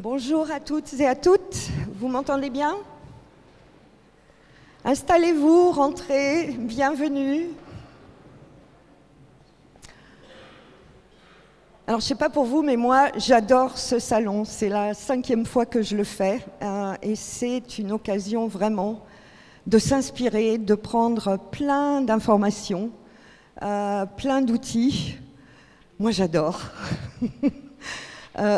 Bonjour à toutes et à toutes, vous m'entendez bien? Installez-vous, rentrez, bienvenue. Alors je ne sais pas pour vous, mais moi j'adore ce salon, c'est la 5e fois que je le fais et c'est une occasion vraiment de s'inspirer, de prendre plein d'informations, plein d'outils. Moi j'adore.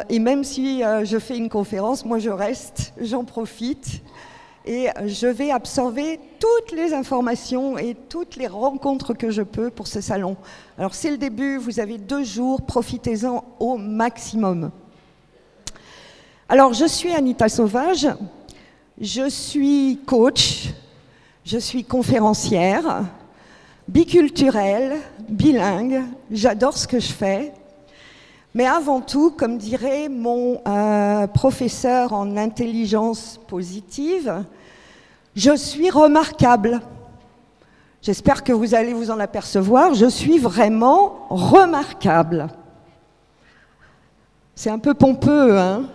Et même si je fais une conférence, moi je reste, j'en profite et je vais absorber toutes les informations et toutes les rencontres que je peux pour ce salon. Alors c'est le début, vous avez 2 jours, profitez-en au maximum. Alors je suis Anita Sauvage, je suis coach, je suis conférencière, biculturelle, bilingue, j'adore ce que je fais. Mais avant tout, comme dirait mon professeur en intelligence positive, je suis remarquable. J'espère que vous allez vous en apercevoir, je suis vraiment remarquable. C'est un peu pompeux, hein?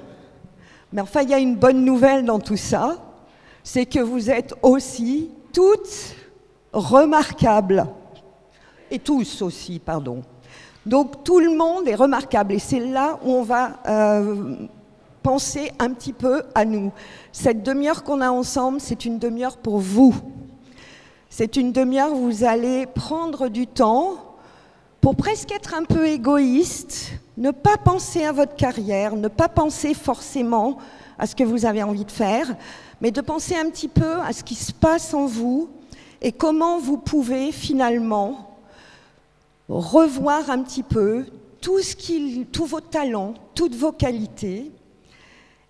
Mais enfin, il y a une bonne nouvelle dans tout ça, c'est que vous êtes aussi toutes remarquables. Et tous aussi, pardon. Donc tout le monde est remarquable et c'est là où on va penser un petit peu à nous. Cette demi-heure qu'on a ensemble, c'est une demi-heure pour vous. C'est une demi-heure où vous allez prendre du temps pour presque être un peu égoïste, ne pas penser à votre carrière, ne pas penser forcément à ce que vous avez envie de faire, mais de penser un petit peu à ce qui se passe en vous et comment vous pouvez finalement revoir un petit peu tous vos talents, toutes vos qualités,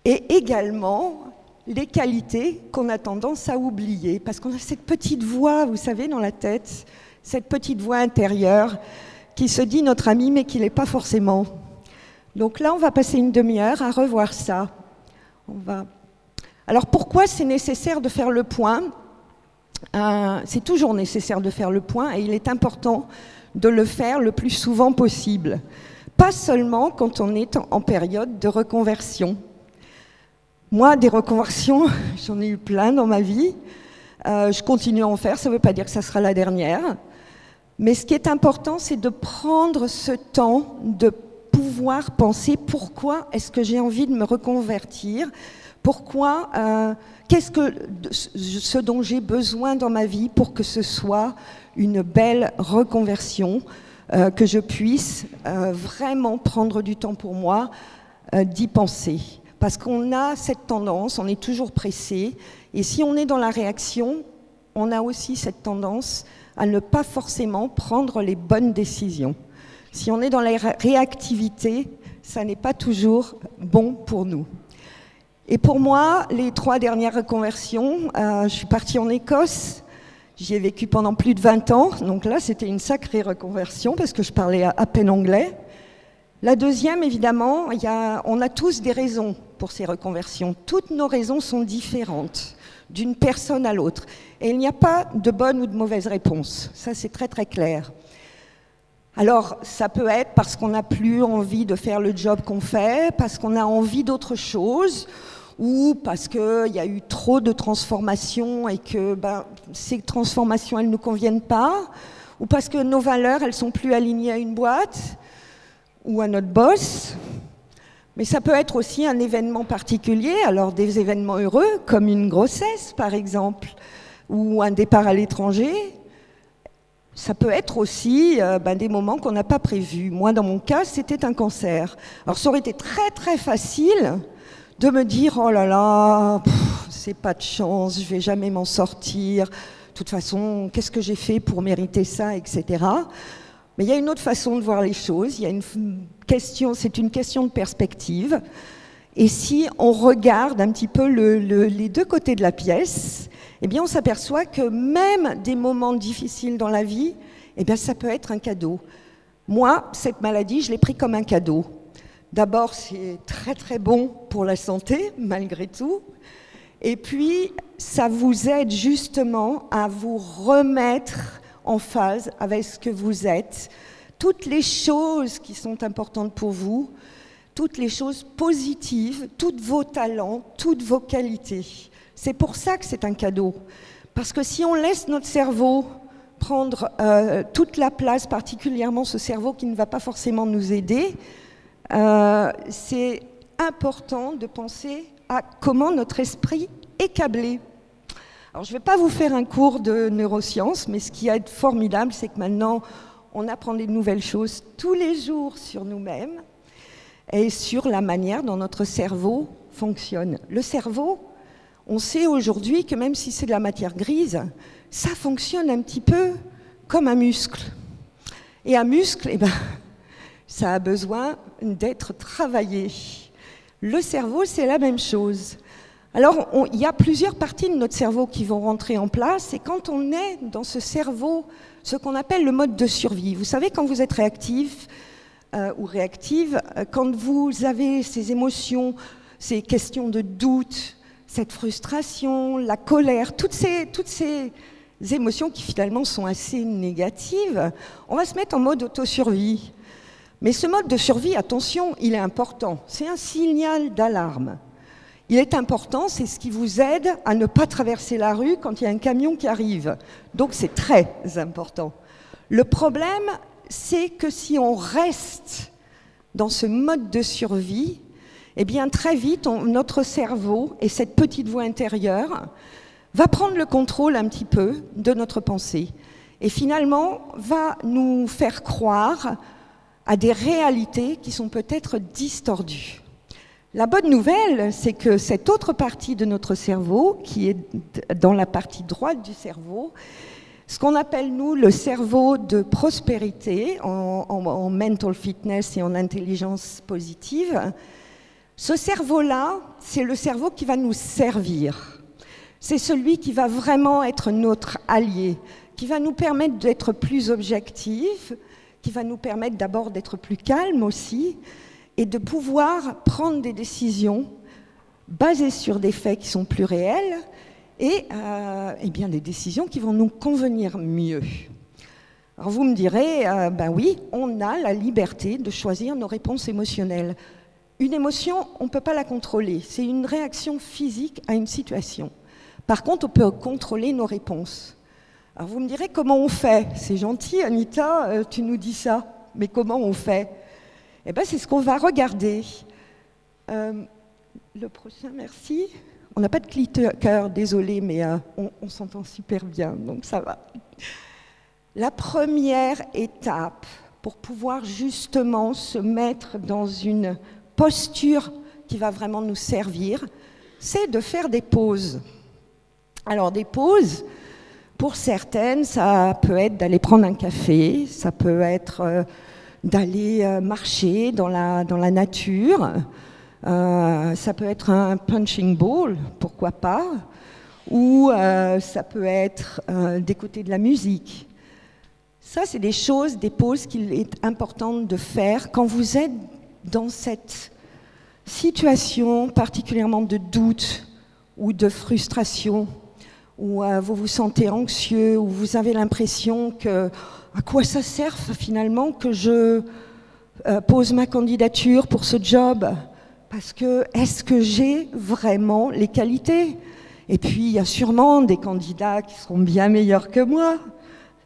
et également les qualités qu'on a tendance à oublier, parce qu'on a cette petite voix, vous savez, dans la tête, cette petite voix intérieure qui se dit notre ami, mais qui ne l'est pas forcément. Donc là, on va passer une demi-heure à revoir ça. Alors pourquoi c'est nécessaire de faire le point? C'est toujours nécessaire de faire le point, et il est important de le faire le plus souvent possible. Pas seulement quand on est en période de reconversion. Moi, des reconversions, j'en ai eu plein dans ma vie. Je continue à en faire, ça ne veut pas dire que ça sera la dernière. Mais ce qui est important, c'est de prendre ce temps de pouvoir penser pourquoi est-ce que j'ai envie de me reconvertir, pourquoi, qu'est-ce que ce dont j'ai besoin dans ma vie pour que ce soit une belle reconversion, que je puisse vraiment prendre du temps pour moi d'y penser. Parce qu'on a cette tendance, on est toujours pressé, et si on est dans la réaction, on a aussi cette tendance à ne pas forcément prendre les bonnes décisions. Si on est dans la réactivité, ça n'est pas toujours bon pour nous. Et pour moi, les 3 dernières reconversions, je suis partie en Écosse. J'y ai vécu pendant plus de 20 ans, donc là c'était une sacrée reconversion parce que je parlais à peine anglais. La deuxième, évidemment, on a tous des raisons pour ces reconversions. Toutes nos raisons sont différentes d'une personne à l'autre. Et il n'y a pas de bonne ou de mauvaise réponse. Ça c'est très très clair. Alors ça peut être parce qu'on n'a plus envie de faire le job qu'on fait, parce qu'on a envie d'autre chose, ou parce qu'il y a eu trop de transformations et que ces transformations, elles ne nous conviennent pas, ou parce que nos valeurs, elles ne sont plus alignées à une boîte ou à notre boss. Mais ça peut être aussi un événement particulier, alors des événements heureux, comme une grossesse par exemple, ou un départ à l'étranger. Ça peut être aussi des moments qu'on n'a pas prévus. Moi, dans mon cas, c'était un cancer. Alors ça aurait été très très facile de me dire « Oh là là, c'est pas de chance, je vais jamais m'en sortir. De toute façon, qu'est-ce que j'ai fait pour mériter ça, etc. » Mais il y a une autre façon de voir les choses. Il y a une question, c'est une question de perspective. Et si on regarde un petit peu les deux côtés de la pièce, eh bien on s'aperçoit que même des moments difficiles dans la vie, eh bien ça peut être un cadeau. Moi, cette maladie, je l'ai pris comme un cadeau. D'abord, c'est très très bon pour la santé, malgré tout. Et puis, ça vous aide justement à vous remettre en phase avec ce que vous êtes. Toutes les choses qui sont importantes pour vous, toutes les choses positives, tous vos talents, toutes vos qualités. C'est pour ça que c'est un cadeau. Parce que si on laisse notre cerveau prendre toute la place, particulièrement ce cerveau qui ne va pas forcément nous aider, c'est important de penser à comment notre esprit est câblé. Alors je ne vais pas vous faire un cours de neurosciences, mais ce qui est formidable, c'est que maintenant, on apprend des nouvelles choses tous les jours sur nous-mêmes et sur la manière dont notre cerveau fonctionne. Le cerveau, on sait aujourd'hui que même si c'est de la matière grise, ça fonctionne un petit peu comme un muscle. Et un muscle, eh ben, ça a besoin d'être travaillé. Le cerveau, c'est la même chose. Alors, il y a plusieurs parties de notre cerveau qui vont rentrer en place, et quand on est dans ce cerveau, ce qu'on appelle le mode de survie, vous savez, quand vous êtes réactif ou réactive, quand vous avez ces émotions, ces questions de doute, cette frustration, la colère, toutes ces émotions qui finalement sont assez négatives, on va se mettre en mode autosurvie. Mais ce mode de survie, attention, il est important. C'est un signal d'alarme. Il est important, c'est ce qui vous aide à ne pas traverser la rue quand il y a un camion qui arrive. Donc c'est très important. Le problème, c'est que si on reste dans ce mode de survie, eh bien très vite, notre cerveau et cette petite voix intérieure va prendre le contrôle un petit peu de notre pensée et finalement va nous faire croire à des réalités qui sont peut-être distordues. La bonne nouvelle, c'est que cette autre partie de notre cerveau, qui est dans la partie droite du cerveau, ce qu'on appelle, nous, le cerveau de prospérité, en mental fitness et en intelligence positive, ce cerveau-là, c'est le cerveau qui va nous servir. C'est celui qui va vraiment être notre allié, qui va nous permettre d'être plus objectifs, qui va nous permettre d'abord d'être plus calmes aussi, et de pouvoir prendre des décisions basées sur des faits qui sont plus réels et bien des décisions qui vont nous convenir mieux. Alors vous me direz, ben oui, on a la liberté de choisir nos réponses émotionnelles. Une émotion, on ne peut pas la contrôler. C'est une réaction physique à une situation. Par contre, on peut contrôler nos réponses. Alors vous me direz, comment on fait? C'est gentil, Anita, tu nous dis ça, mais comment on fait? Eh bien, c'est ce qu'on va regarder. Le prochain, merci. On n'a pas de clicker, désolé, mais on s'entend super bien, donc ça va. La première étape pour pouvoir justement se mettre dans une posture qui va vraiment nous servir, c'est de faire des pauses. Alors, des pauses, pour certaines, ça peut être d'aller prendre un café, ça peut être d'aller marcher dans la nature, ça peut être un punching ball, pourquoi pas, ou ça peut être d'écouter de la musique. Ça, c'est des choses, des pauses qu'il est important de faire quand vous êtes dans cette situation particulièrement de doute ou de frustration, où vous vous sentez anxieux, où vous avez l'impression que à quoi ça sert finalement que je pose ma candidature pour ce job? Parce que est-ce que j'ai vraiment les qualités? Et puis il y a sûrement des candidats qui seront bien meilleurs que moi.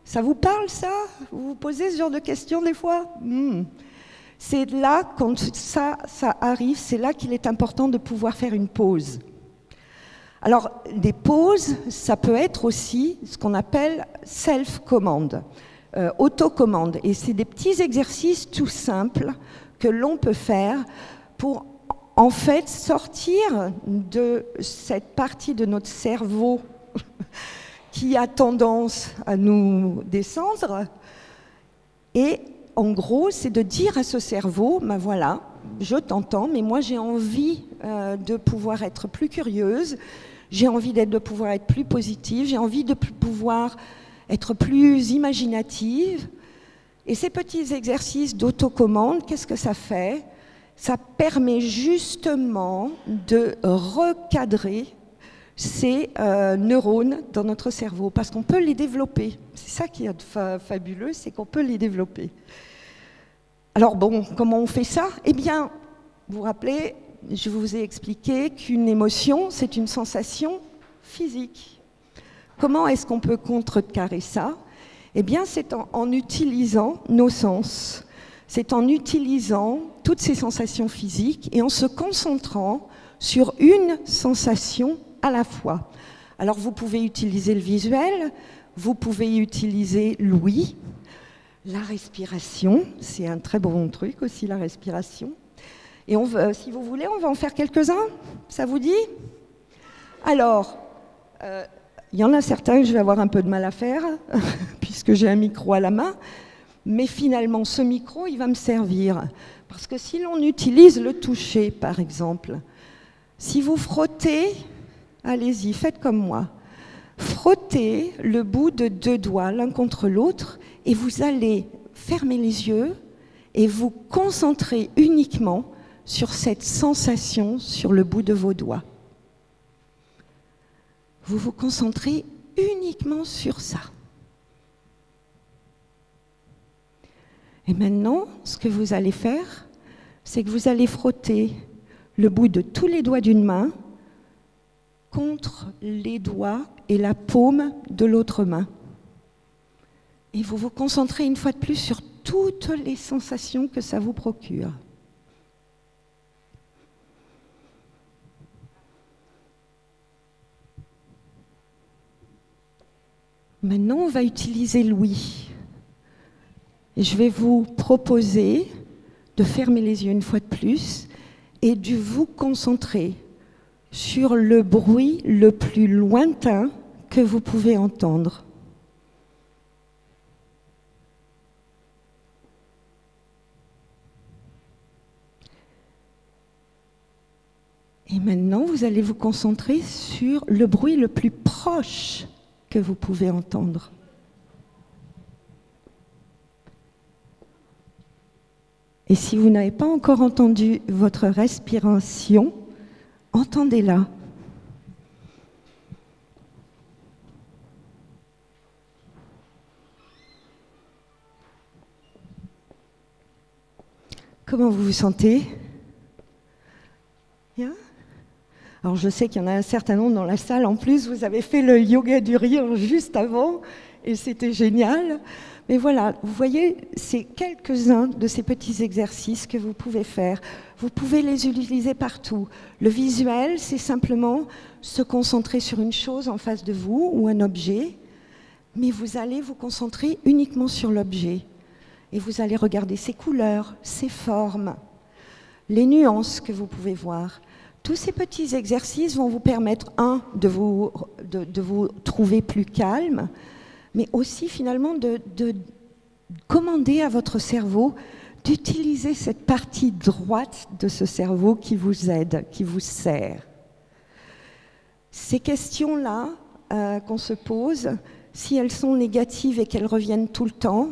Ça vous parle ça? Vous vous posez ce genre de questions des fois? C'est là, quand ça arrive, c'est là qu'il est important de pouvoir faire une pause. Alors, des pauses, ça peut être aussi ce qu'on appelle self-command, autocommande. Et c'est des petits exercices tout simples que l'on peut faire pour, en fait, sortir de cette partie de notre cerveau qui a tendance à nous descendre. Et en gros, c'est de dire à ce cerveau, ben voilà, je t'entends, mais moi j'ai envie de pouvoir être plus curieuse, j'ai envie de pouvoir être plus positive, j'ai envie de pouvoir être plus imaginative. Et ces petits exercices d'autocommande, qu'est-ce que ça fait? Ça permet justement de recadrer ces neurones dans notre cerveau, parce qu'on peut les développer. C'est ça qui est fabuleux, c'est qu'on peut les développer. Alors bon, comment on fait ça? Eh bien, vous vous rappelez, je vous ai expliqué qu'une émotion, c'est une sensation physique. Comment est-ce qu'on peut contrecarrer ça? Eh bien, c'est en utilisant nos sens. C'est en utilisant toutes ces sensations physiques et en se concentrant sur une sensation à la fois. Alors, vous pouvez utiliser le visuel, vous pouvez utiliser l'ouïe, la respiration, c'est un très bon truc aussi, la respiration. Et si vous voulez, on va en faire quelques-uns. Ça vous dit? Alors, il y en a certains que je vais avoir un peu de mal à faire, puisque j'ai un micro à la main. Mais finalement, ce micro, il va me servir. Parce que si l'on utilise le toucher, par exemple, si vous frottez, allez-y, faites comme moi. Frottez le bout de 2 doigts l'un contre l'autre et vous allez fermer les yeux et vous concentrer uniquement sur cette sensation sur le bout de vos doigts. Vous vous concentrez uniquement sur ça. Et maintenant, ce que vous allez faire, c'est que vous allez frotter le bout de tous les doigts d'une main contre les doigts et la paume de l'autre main. Et vous vous concentrez une fois de plus sur toutes les sensations que ça vous procure. Maintenant, on va utiliser l'ouïe. Et je vais vous proposer de fermer les yeux une fois de plus et de vous concentrer sur le bruit le plus lointain que vous pouvez entendre. Et maintenant, vous allez vous concentrer sur le bruit le plus proche que vous pouvez entendre. Et si vous n'avez pas encore entendu votre respiration, entendez-la. Comment vous vous sentez? Bien? Alors je sais qu'il y en a un certain nombre dans la salle. En plus, vous avez fait le yoga du rire juste avant et c'était génial. Mais voilà, vous voyez, c'est quelques-uns de ces petits exercices que vous pouvez faire. Vous pouvez les utiliser partout. Le visuel, c'est simplement se concentrer sur une chose en face de vous ou un objet, mais vous allez vous concentrer uniquement sur l'objet. Et vous allez regarder ses couleurs, ses formes, les nuances que vous pouvez voir. Tous ces petits exercices vont vous permettre, de vous trouver plus calme, mais aussi finalement de commander à votre cerveau d'utiliser cette partie droite de ce cerveau qui vous aide, qui vous sert. Ces questions-là qu'on se pose, si elles sont négatives et qu'elles reviennent tout le temps,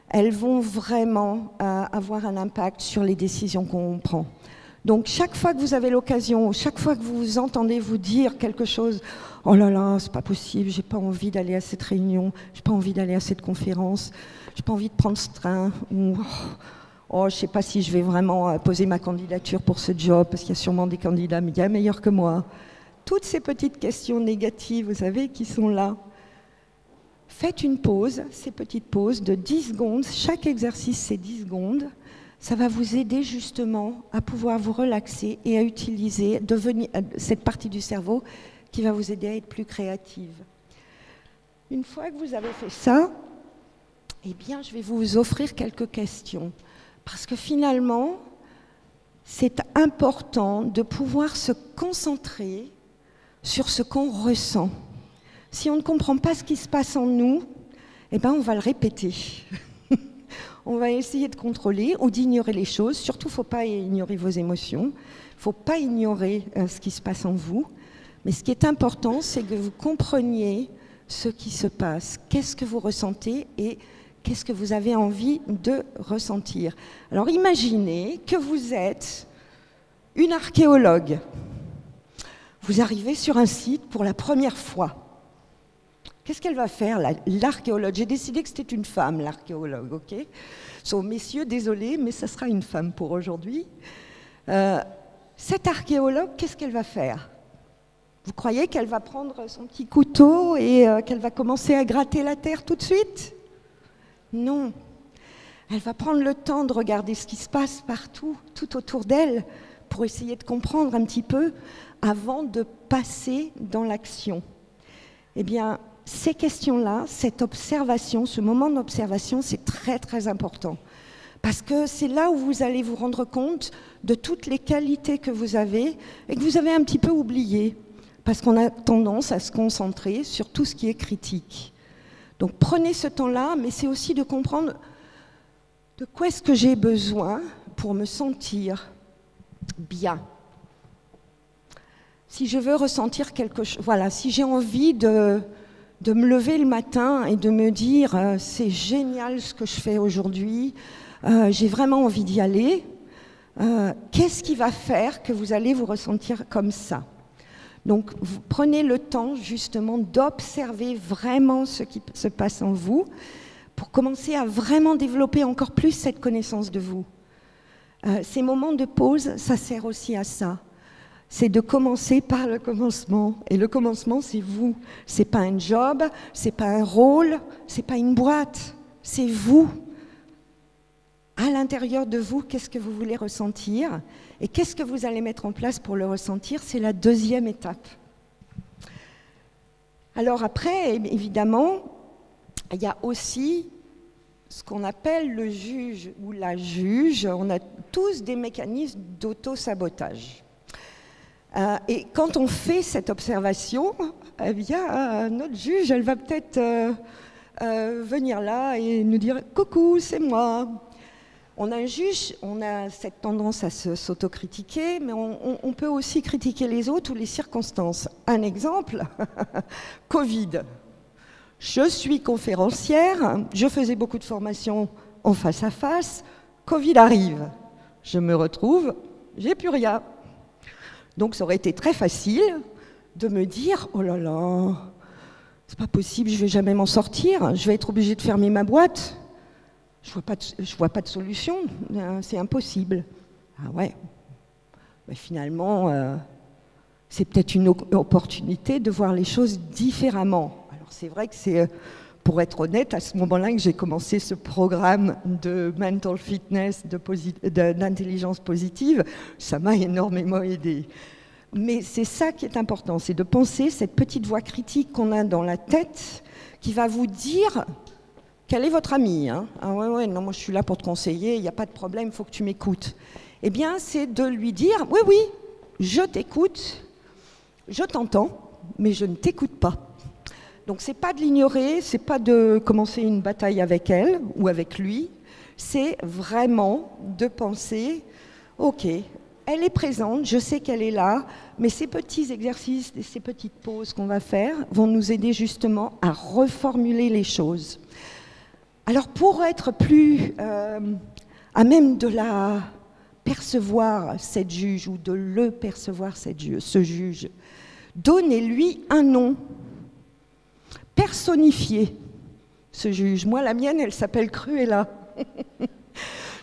elles vont vraiment avoir un impact sur les décisions qu'on prend. Donc chaque fois que vous avez l'occasion, chaque fois que vous entendez vous dire quelque chose, oh là là, c'est pas possible, j'ai pas envie d'aller à cette réunion, j'ai pas envie d'aller à cette conférence, j'ai pas envie de prendre ce train, ou oh, je sais pas si je vais vraiment poser ma candidature pour ce job, parce qu'il y a sûrement des candidats bien meilleurs que moi. Toutes ces petites questions négatives, vous savez, qui sont là. Faites une pause, ces petites pauses de 10 secondes, chaque exercice c'est 10 secondes. Ça va vous aider justement à pouvoir vous relaxer et à utiliser cette partie du cerveau qui va vous aider à être plus créative. Une fois que vous avez fait ça, eh bien, je vais vous offrir quelques questions. Parce que finalement, c'est important de pouvoir se concentrer sur ce qu'on ressent. Si on ne comprend pas ce qui se passe en nous, eh ben, on va le répéter. On va essayer de contrôler ou d'ignorer les choses. Surtout, il ne faut pas ignorer vos émotions. Il ne faut pas ignorer ce qui se passe en vous. Mais ce qui est important, c'est que vous compreniez ce qui se passe. Qu'est-ce que vous ressentez et qu'est-ce que vous avez envie de ressentir. Alors imaginez que vous êtes une archéologue. Vous arrivez sur un site pour la première fois. Qu'est-ce qu'elle va faire, l'archéologue? J'ai décidé que c'était une femme, l'archéologue, ok? So, messieurs, désolé, mais ça sera une femme pour aujourd'hui. Cette archéologue, qu'est-ce qu'elle va faire? Vous croyez qu'elle va prendre son petit couteau et qu'elle va commencer à gratter la terre tout de suite? Non. Elle va prendre le temps de regarder ce qui se passe partout, tout autour d'elle, pour essayer de comprendre un petit peu avant de passer dans l'action. Eh bien, ces questions-là, cette observation, ce moment d'observation, c'est très très important. Parce que c'est là où vous allez vous rendre compte de toutes les qualités que vous avez et que vous avez un petit peu oubliées. Parce qu'on a tendance à se concentrer sur tout ce qui est critique. Donc prenez ce temps-là, mais c'est aussi de comprendre de quoi est-ce que j'ai besoin pour me sentir bien. Si je veux ressentir quelque chose, voilà, si j'ai envie de me lever le matin et de me dire c'est génial ce que je fais aujourd'hui, j'ai vraiment envie d'y aller, qu'est-ce qui va faire que vous allez vous ressentir comme ça? Donc vous prenez le temps justement d'observer vraiment ce qui se passe en vous pour commencer à vraiment développer encore plus cette connaissance de vous. Ces moments de pause, ça sert aussi à ça. C'est de commencer par le commencement. Et le commencement, c'est vous. C'est pas un job, c'est pas un rôle, c'est pas une boîte. C'est vous. À l'intérieur de vous, qu'est-ce que vous voulez ressentir? Et qu'est-ce que vous allez mettre en place pour le ressentir? C'est la deuxième étape. Alors après, évidemment, il y a aussi ce qu'on appelle le juge ou la juge. On a tous des mécanismes d'auto-sabotage. Et quand on fait cette observation, eh bien, notre juge, elle va peut-être venir là et nous dire « Coucou, c'est moi ». On a un juge, on a cette tendance à s'autocritiquer, mais on peut aussi critiquer les autres ou les circonstances. Un exemple, Covid. Je suis conférencière, je faisais beaucoup de formations en face à face, Covid arrive. Je me retrouve, j'ai plus rien. Donc ça aurait été très facile de me dire « Oh là là, c'est pas possible, je vais jamais m'en sortir, je vais être obligée de fermer ma boîte. Je vois pas de solution, c'est impossible. » Ah ouais, mais finalement, c'est peut-être une opportunité de voir les choses différemment. Alors c'est vrai que c'est, pour être honnête, à ce moment-là que j'ai commencé ce programme de mental fitness, d'intelligence positive, ça m'a énormément aidé. Mais c'est ça qui est important, c'est de penser cette petite voix critique qu'on a dans la tête qui va vous dire quel est votre ami, hein? Ah ouais, non, moi je suis là pour te conseiller, il n'y a pas de problème, il faut que tu m'écoutes. Eh bien, c'est de lui dire, oui, je t'écoute, je t'entends, mais je ne t'écoute pas. Donc c'est pas de l'ignorer, c'est pas de commencer une bataille avec elle ou avec lui, c'est vraiment de penser, ok, elle est présente, je sais qu'elle est là, mais ces petits exercices et ces petites pauses qu'on va faire vont nous aider justement à reformuler les choses. Alors pour être plus à même de la percevoir, cette juge, ou de le percevoir, ce juge, donnez-lui un nom. Personnifiez ce juge. Moi, la mienne, elle s'appelle Cruella.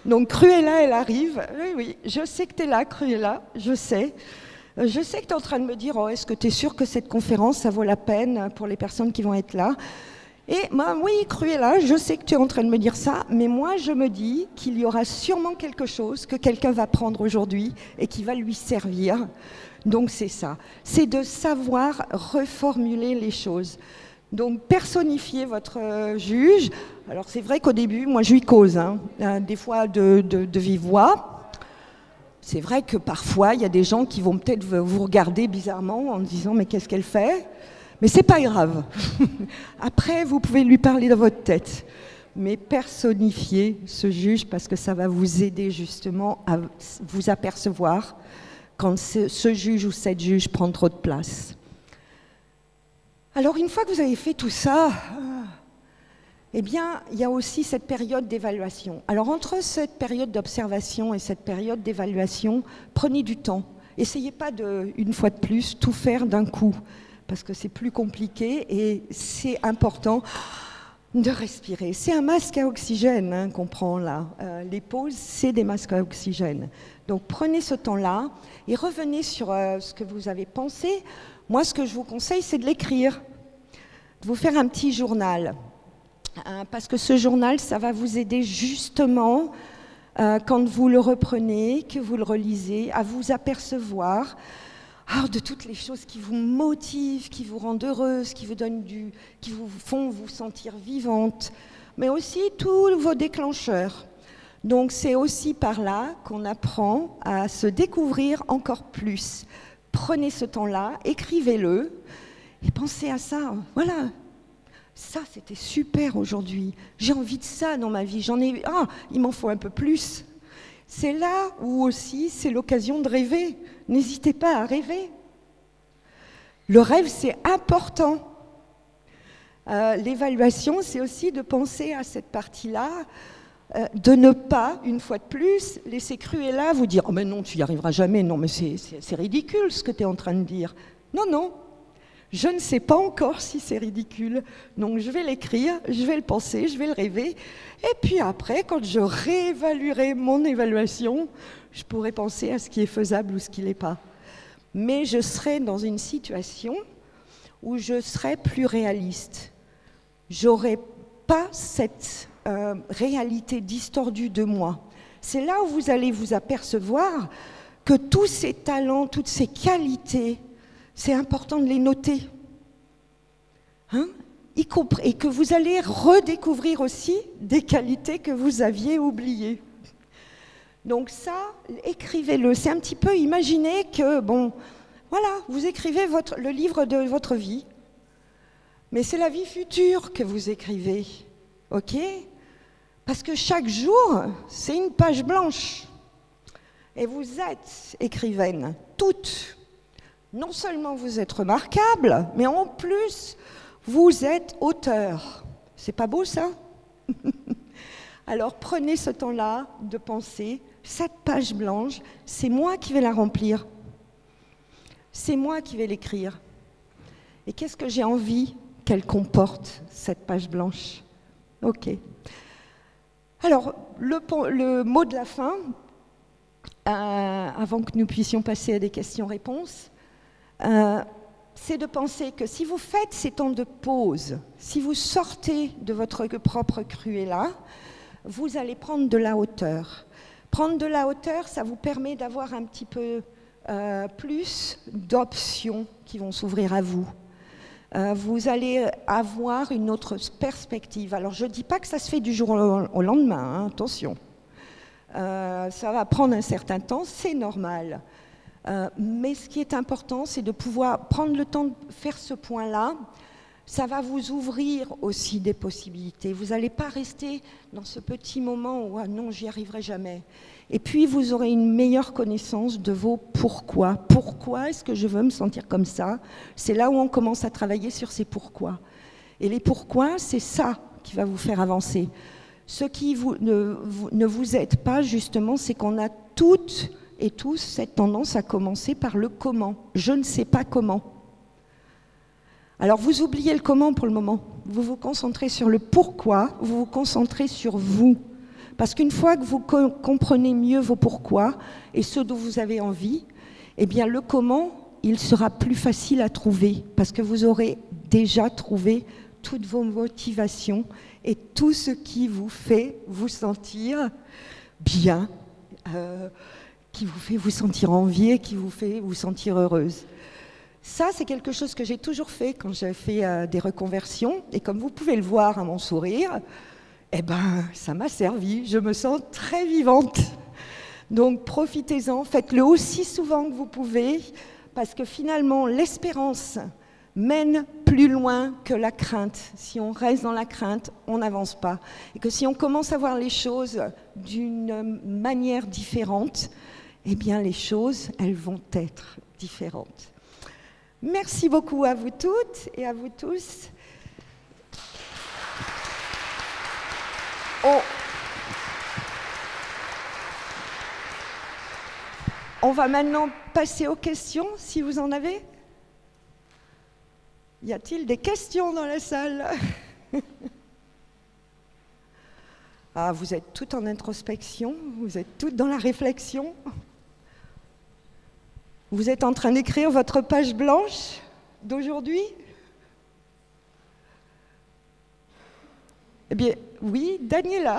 Donc Cruella, elle arrive. Oui, je sais que tu es là, Cruella, je sais. Je sais que tu es en train de me dire, oh, est-ce que tu es sûre que cette conférence, ça vaut la peine pour les personnes qui vont être là? Et moi, oui, Cruella, je sais que tu es en train de me dire ça, mais moi, je me dis qu'il y aura sûrement quelque chose que quelqu'un va prendre aujourd'hui et qui va lui servir. Donc c'est ça, c'est de savoir reformuler les choses. Donc personnifiez votre juge. Alors c'est vrai qu'au début, moi je lui cause, des fois de vive voix. C'est vrai que parfois, il y a des gens qui vont peut-être vous regarder bizarrement en disant « mais qu'est-ce qu'elle fait ?» Mais c'est pas grave. Après, vous pouvez lui parler dans votre tête. mais personnifiez ce juge parce que ça va vous aider justement à vous apercevoir quand ce juge ou cette juge prend trop de place. Alors une fois que vous avez fait tout ça, eh bien, il y a aussi cette période d'évaluation. Alors entre cette période d'observation et cette période d'évaluation, prenez du temps. Essayez pas une fois de plus, tout faire d'un coup, parce que c'est plus compliqué et c'est important de respirer. C'est un masque à oxygène qu'on prend là. Les pauses, c'est des masques à oxygène. Donc prenez ce temps-là et revenez sur ce que vous avez pensé. Moi, ce que je vous conseille, c'est de l'écrire, de vous faire un petit journal. Parce que ce journal, ça va vous aider justement, quand vous le reprenez, que vous le relisez, à vous apercevoir de toutes les choses qui vous motivent, qui vous rendent heureuse, qui vous font vous sentir vivante, mais aussi tous vos déclencheurs. Donc c'est aussi par là qu'on apprend à se découvrir encore plus. Prenez ce temps-là, écrivez-le et pensez à ça. Voilà. Ça, c'était super aujourd'hui. J'ai envie de ça dans ma vie. Il m'en faut un peu plus. C'est là où aussi, c'est l'occasion de rêver. N'hésitez pas à rêver. Le rêve, c'est important. L'évaluation, c'est aussi de penser à cette partie-là, de ne pas, une fois de plus, laisser Cruella vous dire « Oh mais non, tu n'y arriveras jamais. Non, mais c'est ridicule ce que tu es en train de dire. » Non, non. Je ne sais pas encore si c'est ridicule, donc je vais l'écrire, je vais le penser, je vais le rêver, et puis après, quand je réévaluerai mon évaluation, je pourrai penser à ce qui est faisable ou ce qui ne l'est pas. Mais je serai dans une situation où je serai plus réaliste. J'aurai pas cette réalité distordue de moi. C'est là où vous allez vous apercevoir que tous ces talents, toutes ces qualités, c'est important de les noter. Et que vous allez redécouvrir aussi des qualités que vous aviez oubliées. Donc ça, écrivez-le. C'est un petit peu, imaginez que, voilà, vous écrivez le livre de votre vie, mais c'est la vie future que vous écrivez, ok ? Parce que chaque jour, c'est une page blanche. Et vous êtes écrivaine, toutes. Non seulement vous êtes remarquable, mais en plus, vous êtes auteur. C'est pas beau, ça? Alors, prenez ce temps-là de penser, cette page blanche, c'est moi qui vais la remplir. C'est moi qui vais l'écrire. Et qu'est-ce que j'ai envie qu'elle comporte, cette page blanche? Ok. Alors, le mot de la fin, avant que nous puissions passer à des questions-réponses, c'est de penser que si vous faites ces temps de pause, si vous sortez de votre propre Cruella, vous allez prendre de la hauteur. Prendre de la hauteur, ça vous permet d'avoir un petit peu plus d'options qui vont s'ouvrir à vous. Vous allez avoir une autre perspective. Alors je ne dis pas que ça se fait du jour au lendemain, attention. Ça va prendre un certain temps, c'est normal. Mais ce qui est important, c'est de pouvoir prendre le temps de faire ce point-là. Ça va vous ouvrir aussi des possibilités. Vous n'allez pas rester dans ce petit moment où « ah non, j'y arriverai jamais ». Et puis, vous aurez une meilleure connaissance de vos pourquoi. Pourquoi est-ce que je veux me sentir comme ça? C'est là où on commence à travailler sur ces pourquoi. Et les pourquoi, c'est ça qui va vous faire avancer. Ce qui ne vous aide pas, justement, c'est qu'on a toutes et tous cette tendance à commencer par le comment. Je ne sais pas comment. Alors vous oubliez le comment pour le moment. Vous vous concentrez sur le pourquoi, vous vous concentrez sur vous. Parce qu'une fois que vous comprenez mieux vos pourquoi et ce dont vous avez envie, eh bien le comment, il sera plus facile à trouver parce que vous aurez déjà trouvé toutes vos motivations et tout ce qui vous fait vous sentir bien, qui vous fait vous sentir enviée, qui vous fait vous sentir heureuse. Ça, c'est quelque chose que j'ai toujours fait quand j'ai fait des reconversions. Et comme vous pouvez le voir à mon sourire, eh ben, ça m'a servi. Je me sens très vivante. Donc, profitez-en. Faites-le aussi souvent que vous pouvez. Parce que finalement, l'espérance mène plus loin que la crainte. Si on reste dans la crainte, on n'avance pas. Et que si on commence à voir les choses d'une manière différente, eh bien les choses, elles vont être différentes. Merci beaucoup à vous toutes et à vous tous. On va maintenant passer aux questions, si vous en avez. Y a-t-il des questions dans la salle? Ah, vous êtes toutes en introspection, vous êtes toutes dans la réflexion. Vous êtes en train d'écrire votre page blanche d'aujourd'hui? Eh bien, oui, Daniela.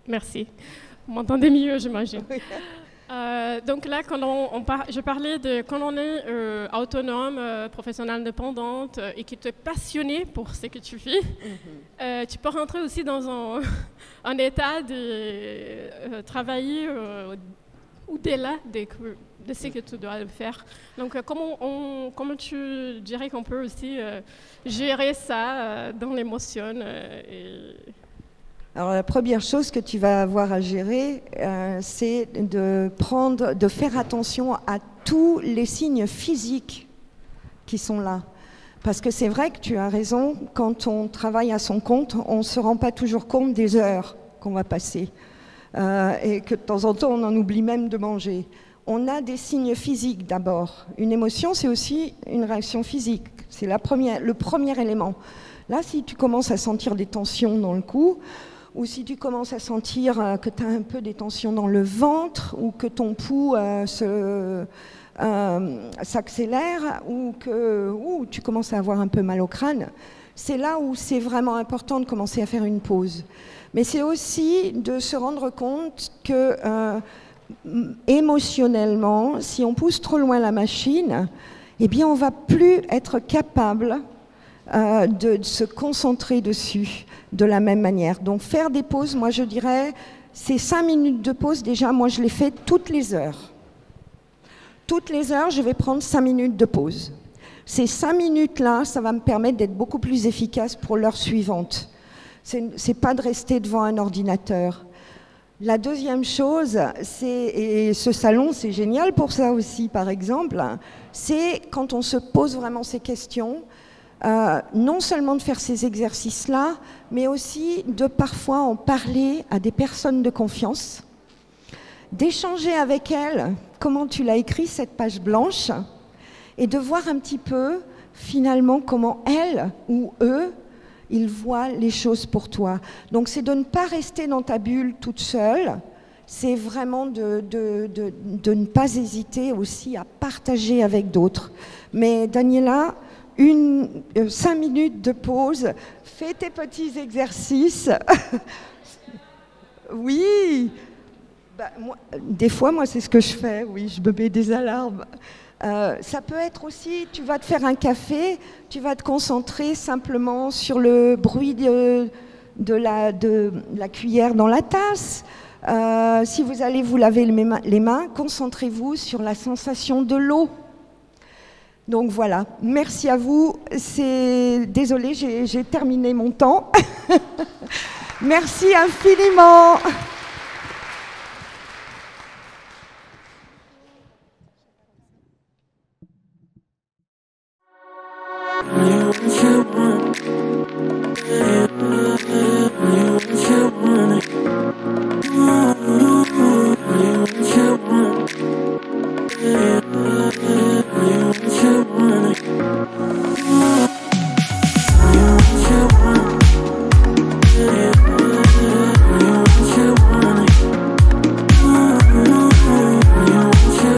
Merci. Vous m'entendez mieux, j'imagine. Oui. Donc là, quand je parlais de quand on est autonome, professionnelle indépendante et que tu es passionné pour ce que tu fais, tu peux rentrer aussi dans un état de travailler au-delà de ce que tu dois faire. Donc comment tu dirais qu'on peut aussi gérer ça dans l'émotion Alors la première chose que tu vas avoir à gérer, c'est de faire attention à tous les signes physiques qui sont là. Parce que c'est vrai que tu as raison, quand on travaille à son compte, on ne se rend pas toujours compte des heures qu'on va passer. Et que de temps en temps, on en oublie même de manger. On a des signes physiques d'abord. Une émotion, c'est aussi une réaction physique. C'est le premier élément. Là, si tu commences à sentir des tensions dans le cou, ou si tu commences à sentir que tu as un peu des tensions dans le ventre, ou que ton pouls s'accélère, ou que tu commences à avoir un peu mal au crâne, c'est là où c'est vraiment important de commencer à faire une pause. Mais c'est aussi de se rendre compte que émotionnellement, si on pousse trop loin la machine, eh bien on ne va plus être capable de se concentrer dessus de la même manière. Donc faire des pauses, moi je dirais, c'est 5 minutes de pause déjà, moi je les fais toutes les heures. Toutes les heures, je vais prendre 5 minutes de pause. Ces 5 minutes-là, ça va me permettre d'être beaucoup plus efficace pour l'heure suivante. C'est pas de rester devant un ordinateur. La deuxième chose, et ce salon, c'est génial pour ça aussi, par exemple, c'est quand on se pose vraiment ces questions, non seulement de faire ces exercices-là, mais aussi de parfois en parler à des personnes de confiance, d'échanger avec elles comment tu l'as écrit, cette page blanche, et de voir un petit peu, finalement, comment elles ou eux, ils voient les choses pour toi. Donc c'est de ne pas rester dans ta bulle toute seule, c'est vraiment de ne pas hésiter aussi à partager avec d'autres. Mais Daniela, 5 minutes de pause, fais tes petits exercices. Oui, des fois, moi, c'est ce que je fais, oui, je me mets des alarmes. Ça peut être aussi, tu vas te faire un café, tu vas te concentrer simplement sur le bruit de la cuillère dans la tasse. Si vous allez vous laver les mains, concentrez-vous sur la sensation de l'eau. Donc voilà, merci à vous. Désolée, j'ai terminé mon temps. Merci infiniment.